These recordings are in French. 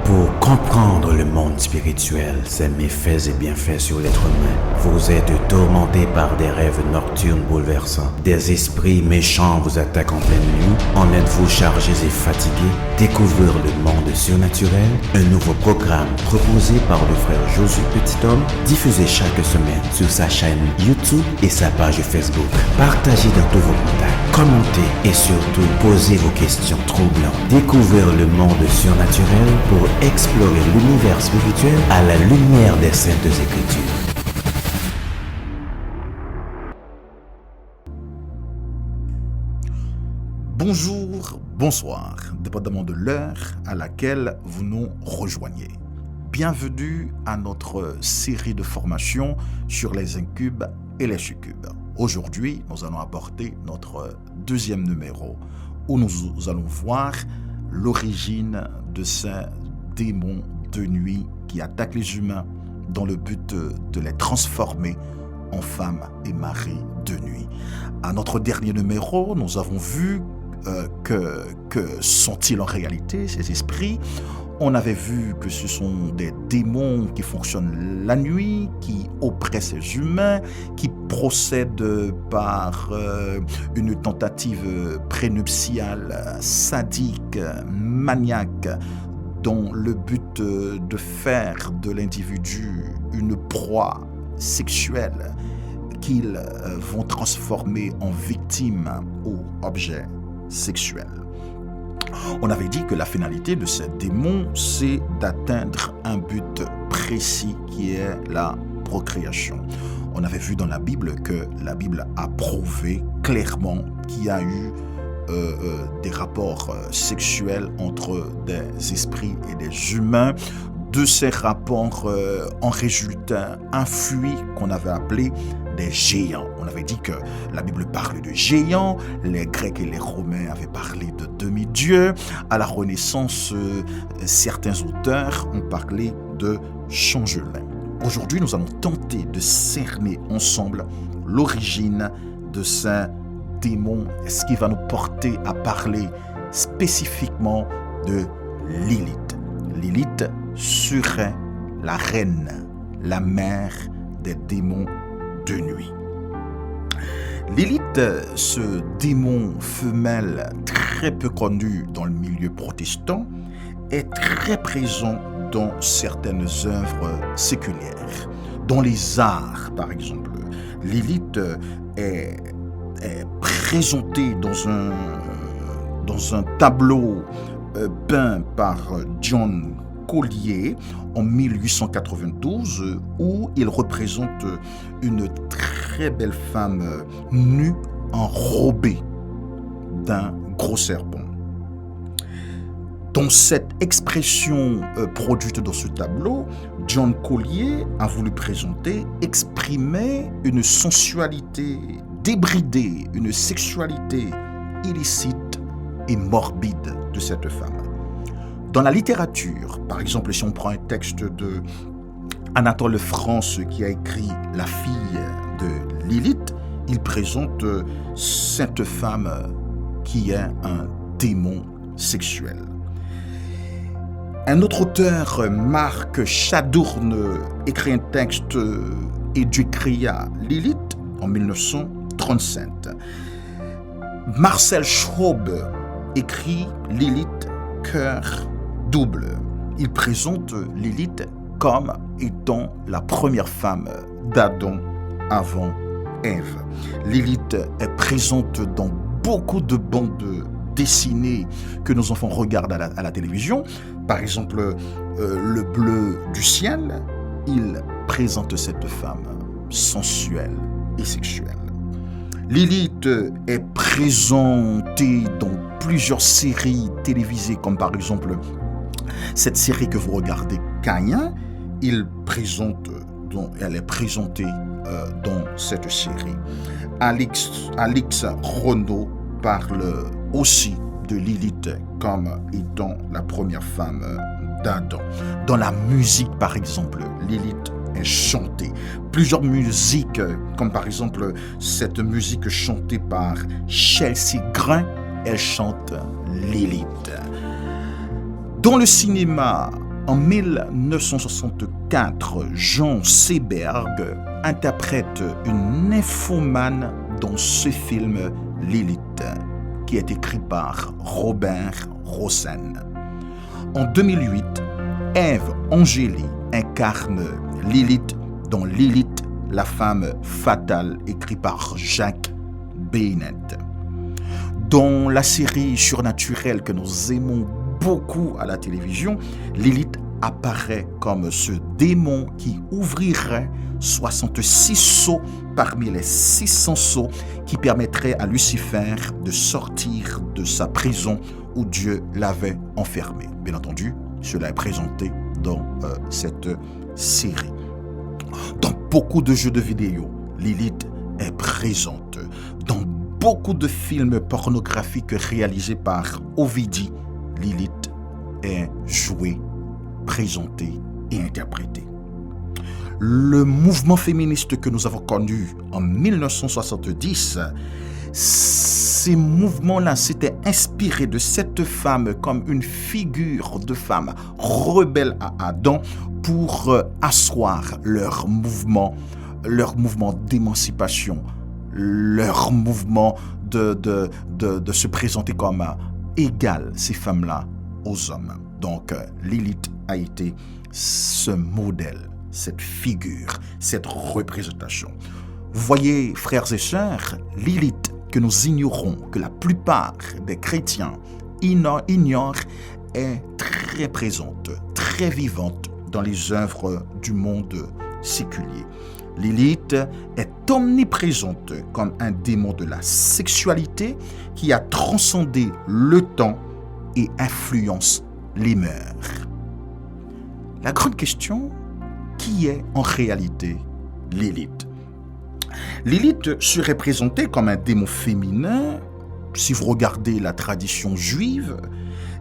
Pour comprendre le monde spirituel, ses méfaits et bienfaits sur l'être humain, vous êtes tourmenté par des rêves nocturnes bouleversants. Des esprits méchants vous attaquent en pleine nuit. En êtes-vous chargés et fatigués? Découvrir le monde surnaturel, un nouveau programme proposé par le frère Josué Petit-Homme, diffusé chaque semaine sur sa chaîne YouTube et sa page Facebook. Partagez dans tous vos contacts, commentez et surtout posez vos questions troublantes. Découvrir le monde surnaturel pour explorer l'univers spirituel à la lumière des Saintes Écritures. Bonjour, bonsoir, dépendamment de l'heure à laquelle vous nous rejoignez. Bienvenue à notre série de formations sur les incubes et les succubes. Aujourd'hui, nous allons aborder notre deuxième numéro où nous allons voir l'origine de ces démons de nuit qui attaquent les humains dans le but de les transformer en femmes et maris de nuit. À notre dernier numéro, nous avons vu que sont-ils en réalité ces esprits? On avait vu que ce sont des démons qui fonctionnent la nuit, qui oppressent les humains, qui procèdent par une tentative prénuptiale sadique, maniaque, dans le but de faire de l'individu une proie sexuelle qu'ils vont transformer en victime ou objet sexuel. On avait dit que la finalité de ces démons, c'est d'atteindre un but précis qui est la procréation. On avait vu dans la Bible que la Bible a prouvé clairement qu'il y a eu des rapports sexuels entre des esprits et des humains. De ces rapports en résulte un fruit qu'on avait appelé des géants. On avait dit que la Bible parle de géants, les Grecs et les Romains avaient parlé de demi-dieux. À la Renaissance, certains auteurs ont parlé de changelins. Aujourd'hui, nous allons tenter de cerner ensemble l'origine de ces démons, ce qui va nous porter à parler spécifiquement de Lilith. Lilith serait la reine, la mère des démons de nuit. Lilith, ce démon femelle très peu connu dans le milieu protestant, est très présent dans certaines œuvres séculières. Dans les arts, par exemple, Lilith est présentée dans un tableau peint par John Collier en 1892 où il représente une très belle femme nue enrobée d'un gros serpent. Dans cette expression produite dans ce tableau, John Collier a voulu présenter, exprimer une sensualité débridée, une sexualité illicite et morbide de cette femme. Dans la littérature, par exemple, si on prend un texte de Anatole France qui a écrit La fille de Lilith, il présente cette femme qui est un démon sexuel. Un autre auteur, Marc Chadourne, écrit un texte et décria Lilith en 1937. Marcel Schraub écrit Lilith, cœur double. Il présente Lilith comme étant la première femme d'Adam avant Ève. Lilith est présente dans beaucoup de bandes dessinées que nos enfants regardent à la télévision. Par exemple, Le bleu du ciel, il présente cette femme sensuelle et sexuelle. Lilith est présentée dans plusieurs séries télévisées, comme par exemple cette série que vous regardez, Caïn. Elle est présentée dans cette série. Alix Renaud parle aussi de Lilith comme étant la première femme d'Adam. Dans la musique, par exemple, Lilith est chantée. Plusieurs musiques, comme par exemple cette musique chantée par Chelsea Grin, elle chante Lilith. Dans le cinéma, En 1964, Jean Seberg interprète une nymphomane dans ce film Lilith, qui est écrit par Robert Rossen. En 2008, Ève Angély incarne Lilith dans Lilith, la femme fatale, écrit par Jacques Bennett. Dans la série surnaturelle que nous aimons beaucoup à la télévision, Lilith apparaît comme ce démon qui ouvrirait 66 sceaux parmi les 600 sceaux qui permettraient à Lucifer de sortir de sa prison où Dieu l'avait enfermé. Bien entendu, cela est présenté dans cette série. Dans beaucoup de jeux de vidéo, Lilith est présente. Dans beaucoup de films pornographiques réalisés par Ovidi, Lilith est jouée, présentée et interprétée. Le mouvement féministe que nous avons connu en 1970, ces mouvements-là s'étaient inspirés de cette femme comme une figure de femme rebelle à Adam pour asseoir leur mouvement d'émancipation, leur mouvement de se présenter comme égales, ces femmes-là, aux hommes. Donc, Lilith a été ce modèle, cette figure, cette représentation. Vous voyez, frères et sœurs, Lilith, que nous ignorons, que la plupart des chrétiens ignorent, est très présente, très vivante dans les œuvres du monde séculier. Lilith est omniprésente comme un démon de la sexualité qui a transcendé le temps et influence les mœurs. La grande question, qui est en réalité Lilith? Lilith serait présentée comme un démon féminin. Si vous regardez la tradition juive,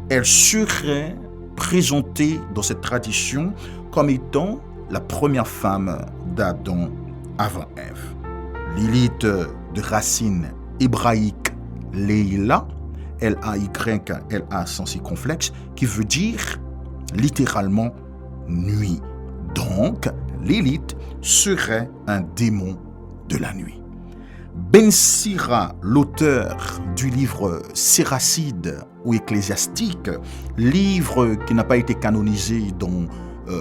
elle serait présentée dans cette tradition comme étant la première femme d'Adam avant Ève. Lilith, de racine hébraïque Leila, L-A-Y-L-A sans circonflexe, qui veut dire littéralement nuit. Donc, Lilith serait un démon de la nuit. Ben Sira, l'auteur du livre Séracide ou Ecclésiastique, livre qui n'a pas été canonisé dans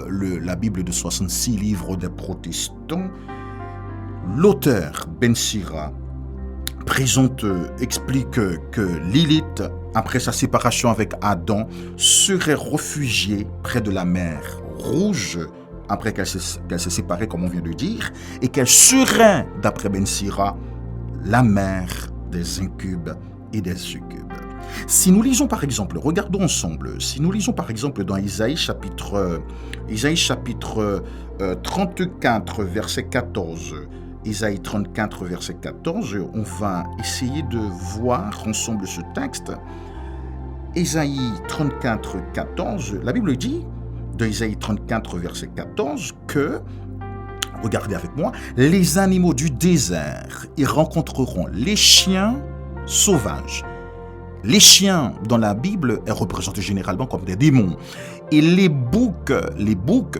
la Bible de 66 livres des protestants, l'auteur Ben Sira explique que Lilith, après sa séparation avec Adam, serait réfugiée près de la mer Rouge, après qu'elle s'est séparée, comme on vient de dire, et qu'elle serait, d'après Ben Sira, la mère des incubes et des succubes. Si nous lisons par exemple, regardons ensemble, si nous lisons par exemple dans Isaïe chapitre 34, verset 14, Isaïe 34, verset 14, on va essayer de voir ensemble ce texte. Isaïe 34, 14, la Bible dit, de Isaïe 34, verset 14, que, regardez avec moi, les animaux du désert y rencontreront les chiens sauvages. Les chiens, dans la Bible, est représenté généralement comme des démons. Et les boucs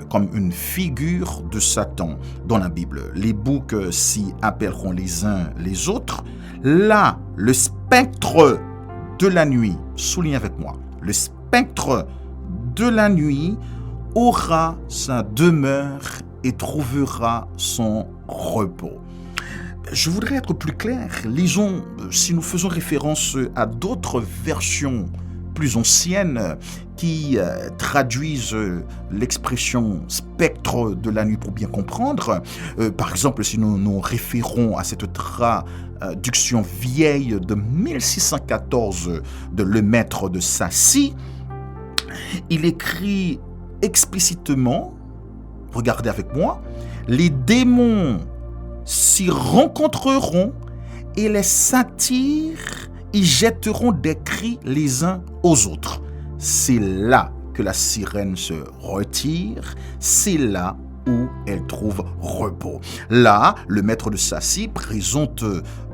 comme une figure de Satan dans la Bible. Les boucs s'y appelleront les uns les autres. Là, le spectre de la nuit, soulignez avec moi, le spectre de la nuit aura sa demeure et trouvera son repos. Je voudrais être plus clair. Lisons, si nous faisons référence à d'autres versions plus anciennes qui traduisent l'expression spectre de la nuit pour bien comprendre. Par exemple, si nous nous référons à cette traduction vieille de 1614 de Le Maître de Sacy, il écrit explicitement, regardez avec moi, les démons s'y rencontreront et les satyres y jetteront des cris les uns aux autres. C'est là que la sirène se retire, c'est là où elle trouve repos. Là, le maître de Sacy présente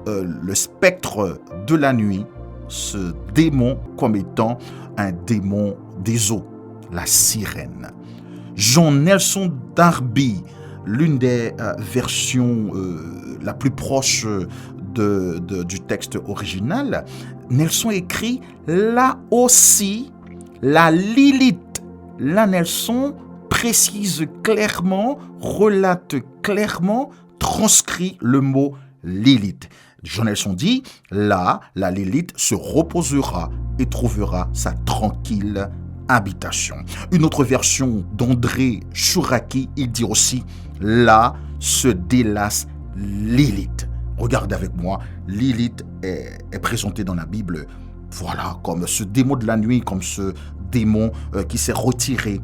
le spectre de la nuit, ce démon comme étant un démon des eaux. la sirène. Jean Nelson Darby, l'une des versions la plus proche du texte original, Nelson écrit « Là aussi, la Lilith ». Là, Nelson précise clairement, relate clairement, transcrit le mot Lilith. Jean Nelson dit « Là, la Lilith se reposera et trouvera sa tranquille habitation ». Une autre version d'André Chouraki, il dit aussi « Là se délasse Lilith ». Regardez avec moi, Lilith est présentée dans la Bible, voilà, comme ce démon de la nuit, comme ce démon qui s'est retiré,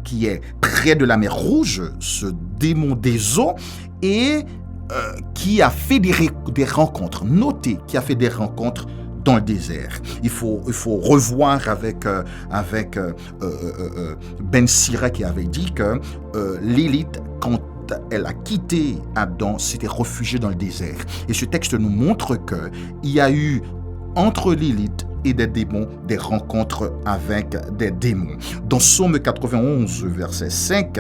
qui est près de la mer Rouge, ce démon des eaux, et qui a fait des rencontres, notez, qui a fait des rencontres dans le désert. Il faut revoir avec Ben Sira qui avait dit que Lilith, quand elle a quitté Adam, s'était réfugiée dans le désert. Et ce texte nous montre qu'il y a eu entre Lilith et des démons des rencontres avec des démons. Dans Psaume 91, verset 5,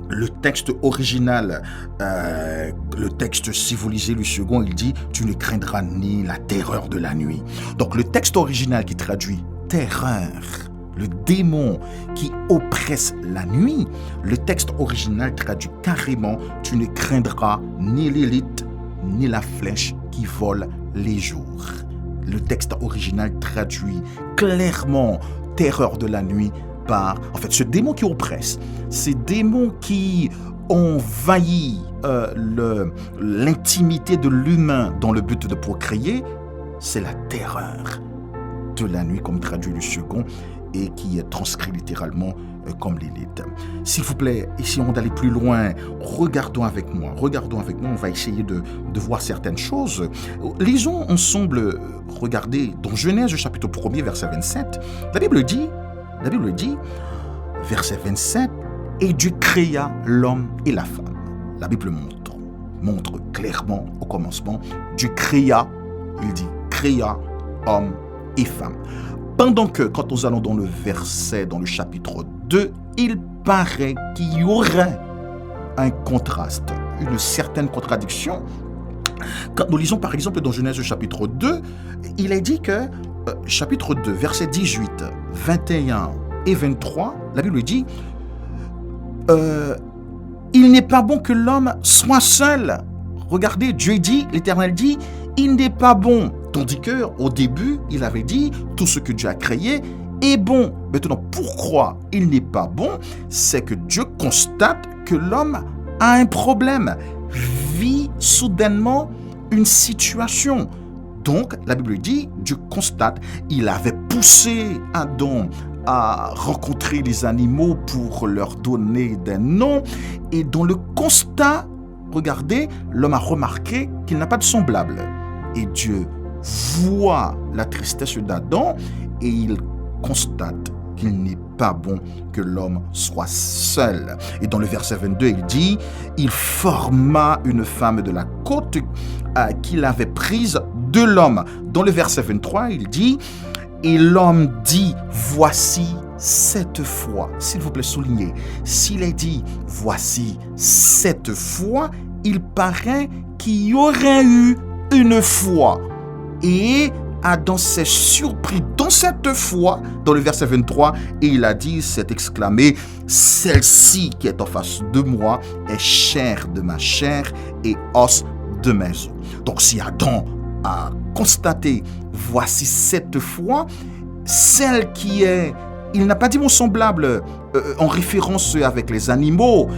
le texte original, le texte, si vous lisez le second, il dit « Tu ne craindras ni la terreur de la nuit ». Donc le texte original qui traduit « terreur », le démon qui oppresse la nuit, le texte original traduit carrément « Tu ne craindras ni Lilith, ni la flèche qui vole les jours ». Le texte original traduit clairement « terreur de la nuit » par, en fait, ce démon qui oppresse, ces démons qui envahissent l'intimité de l'humain dans le but de procréer, c'est la terreur de la nuit, comme traduit le second, et qui est transcrit littéralement comme Lilith. S'il vous plaît, essayons d'aller plus loin. Regardons avec moi, on va essayer de voir certaines choses. Lisons ensemble, regardez, dans Genèse chapitre 1er, verset 27, la Bible dit, verset 27, « Et Dieu créa l'homme et la femme ». La Bible montre clairement au commencement, Dieu créa, il dit, créa homme et femme. Pendant que, quand nous allons dans le verset, dans le chapitre 2, il paraît qu'il y aurait un contraste, une certaine contradiction. Quand nous lisons par exemple dans Genèse chapitre 2, il est dit que, chapitre 2, verset 18, 21 et 23, la Bible dit il n'est pas bon que l'homme soit seul. Regardez, Dieu dit, l'Éternel dit, il n'est pas bon. Tandis qu'au début, il avait dit, tout ce que Dieu a créé est bon. Maintenant, pourquoi il n'est pas bon? C'est que Dieu constate que l'homme a un problème, vit soudainement une situation. Donc, la Bible dit, Dieu constate, il avait poussé Adam à rencontrer les animaux pour leur donner des noms. Et dans le constat, regardez, l'homme a remarqué qu'il n'a pas de semblable. Et Dieu voit la tristesse d'Adam et il constate qu'il n'est pas bon que l'homme soit seul. Et dans le verset 22, il dit, il forma une femme de la côte qu'il avait prise de l'homme. Dans le verset 23, il dit, et l'homme dit, voici cette fois. S'il vous plaît, soulignez. S'il est dit, voici cette fois, il paraît qu'il y aurait eu une fois. Et Adam s'est surpris dans cette foi, dans le verset 23, et il a dit, s'est exclamé, celle-ci qui est en face de moi est chair de ma chair et os de mes os. Donc si Adam a constaté, voici cette foi, celle qui est, il n'a pas dit mon semblable en référence avec les animaux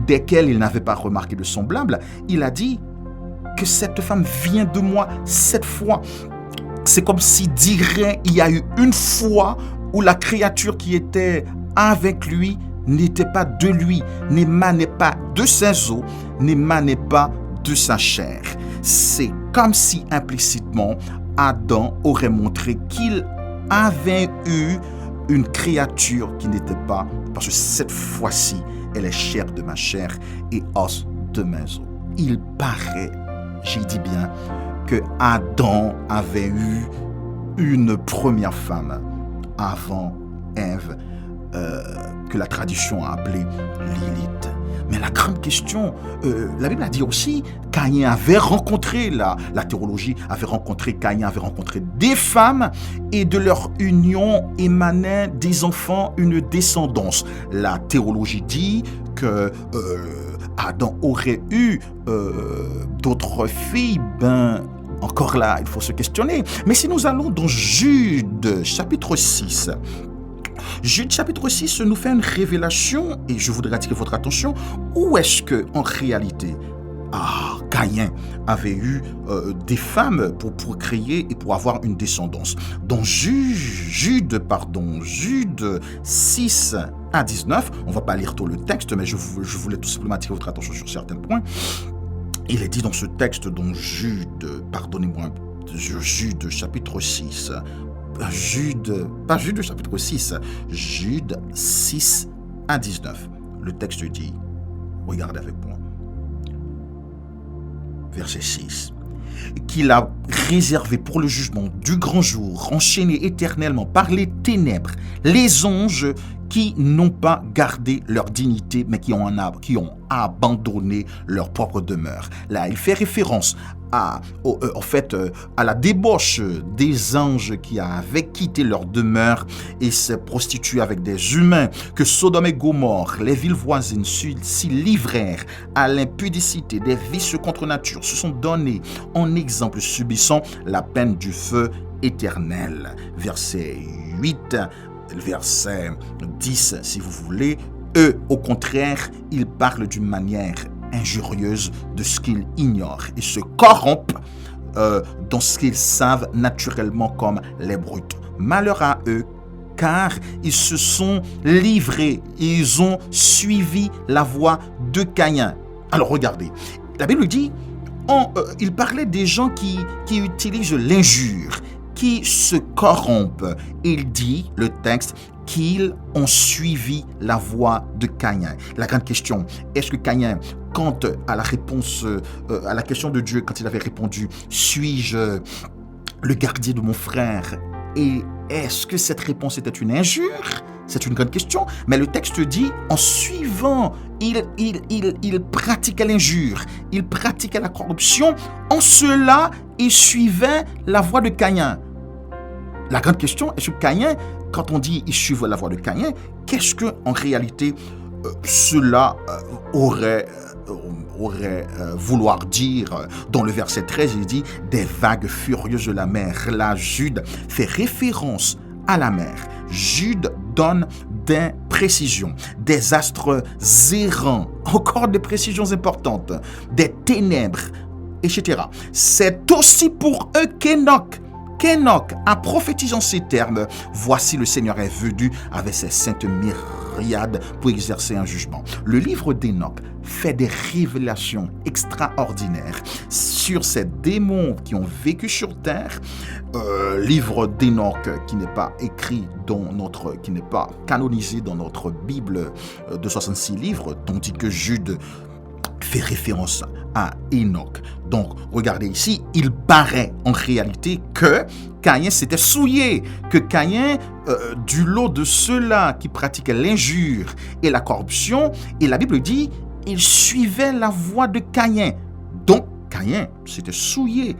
desquels il n'avait pas remarqué de semblable, il a dit, que cette femme vient de moi cette fois. C'est comme s'il dirait, il y a eu une fois où la créature qui était avec lui n'était pas de lui, n'émanait pas de ses os, n'émanait pas de sa chair. C'est comme si implicitement Adam aurait montré qu'il avait eu une créature qui n'était pas, parce que cette fois-ci, elle est chair de ma chair et os de mes os. Il paraît, j'ai dit bien, que Adam avait eu une première femme avant Ève, que la tradition a appelée Lilith. Mais la grande question, la Bible a dit aussi, Caïn avait rencontré, la théologie avait rencontré, Caïn avait rencontré des femmes et de leur union émanait des enfants, une descendance. La théologie dit que Adam aurait eu d'autres filles, encore là, il faut se questionner. Mais si nous allons dans Jude, chapitre 6, Jude chapitre 6 nous fait une révélation, et je voudrais attirer votre attention, où est-ce que, en réalité, Caïn avait eu des femmes pour procréer et pour avoir une descendance. Dans Jude 6 à 19, on ne va pas lire tout le texte, mais je voulais tout simplement attirer votre attention sur certains points. Il est dit dans ce texte, dans Jude chapitre 6, Jude chapitre 6, Jude 6 à 19. Le texte dit, regardez avec moi, verset 6, qu'il a réservé pour le jugement du grand jour, enchaîné éternellement par les ténèbres, les anges qui n'ont pas gardé leur dignité, mais qui ont abandonné leur propre demeure. Là, il fait référence à la débauche des anges qui avaient quitté leur demeure et se prostituaient avec des humains, que Sodome et Gomorrhe, les villes voisines, s'y livrèrent à l'impudicité des vices contre nature, se sont donnés en exemple, subissant la peine du feu éternel. Verset 8, verset 10, si vous voulez. Eux, au contraire, ils parlent d'une manière injurieuse de ce qu'ils ignorent et se corrompent dans ce qu'ils savent naturellement comme les brutes. Malheur à eux, car ils se sont livrés, ils ont suivi la voie de Caïn. Alors regardez, la Bible dit, il parlait des gens qui utilisent l'injure, qui se corrompent. Il dit, le texte, qu'ils ont suivi la voie de Caïn. La grande question, est-ce que Caïn, quant à la réponse, à la question de Dieu, quand il avait répondu, suis-je le gardien de mon frère? Et est-ce que cette réponse était une injure? C'est une grande question. Mais le texte dit, en suivant, il pratiquait l'injure, il pratiquait la corruption. En cela, il suivait la voie de Caïn. La grande question, est-ce que Caïn, quand on dit il suivait la voie de Caïn, qu'est-ce que en réalité cela aurait vouloir dire? Dans le verset 13, il dit des vagues furieuses de la mer. Là, Jude fait référence à la mer. Jude donne des précisions, des astres errants, encore des précisions importantes, des ténèbres, etc. C'est aussi pour eux qu'Enoch a prophétisé en ces termes, voici le Seigneur est venu avec ses saintes myriades pour exercer un jugement. Le livre d'Enoch fait des révélations extraordinaires sur ces démons qui ont vécu sur terre. Livre d'Enoch qui n'est pas écrit qui n'est pas canonisé dans notre Bible de 66 livres, tandis que Jude fait référence à Enoch. Donc, regardez ici, il paraît en réalité que Caïn s'était souillé, que Caïn, du lot de ceux-là qui pratiquaient l'injure et la corruption, et la Bible dit, il suivait la voie de Caïn. Donc, Caïn s'était souillé.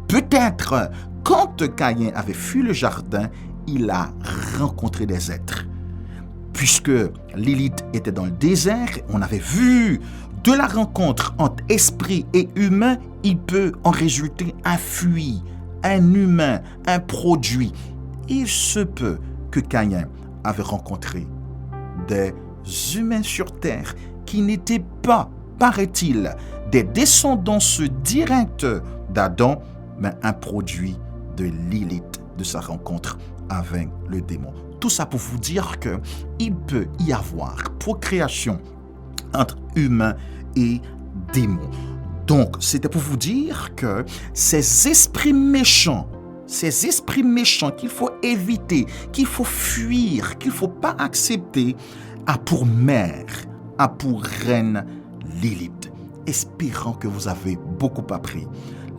Peut-être, quand Caïn avait fui le jardin, il a rencontré des êtres. Puisque Lilith était dans le désert, on avait vu de la rencontre entre esprit et humain, il peut en résulter un fruit, un humain, un produit. Il se peut que Caïn avait rencontré des humains sur terre qui n'étaient pas, paraît-il, des descendants directs d'Adam, mais un produit de Lilith, de sa rencontre avec le démon. Tout ça pour vous dire qu'il peut y avoir procréation entre humains et démons. Donc, c'était pour vous dire que ces esprits méchants qu'il faut éviter, qu'il faut fuir, qu'il ne faut pas accepter, a pour mère, a pour reine Lilith. Espérant que vous avez beaucoup appris.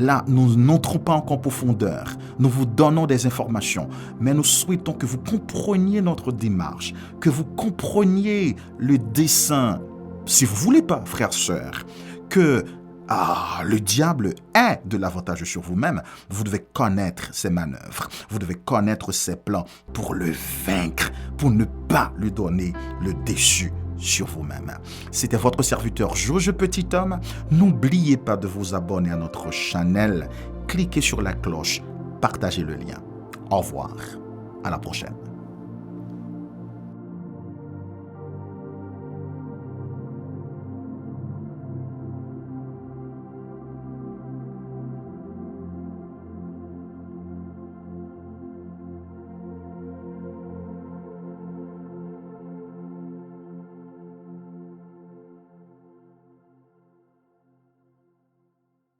Là, nous n'entrons pas encore en profondeur. Nous vous donnons des informations, mais nous souhaitons que vous compreniez notre démarche, que vous compreniez le dessein, si vous voulez pas, frères, sœurs, que le diable est de l'avantage sur vous-même. Vous devez connaître ses manœuvres. Vous devez connaître ses plans pour le vaincre, pour ne pas lui donner le dessus sur vous-même. C'était votre serviteur Georges Petit Homme. N'oubliez pas de vous abonner à notre channel. Cliquez sur la cloche. Partagez le lien. Au revoir. À la prochaine.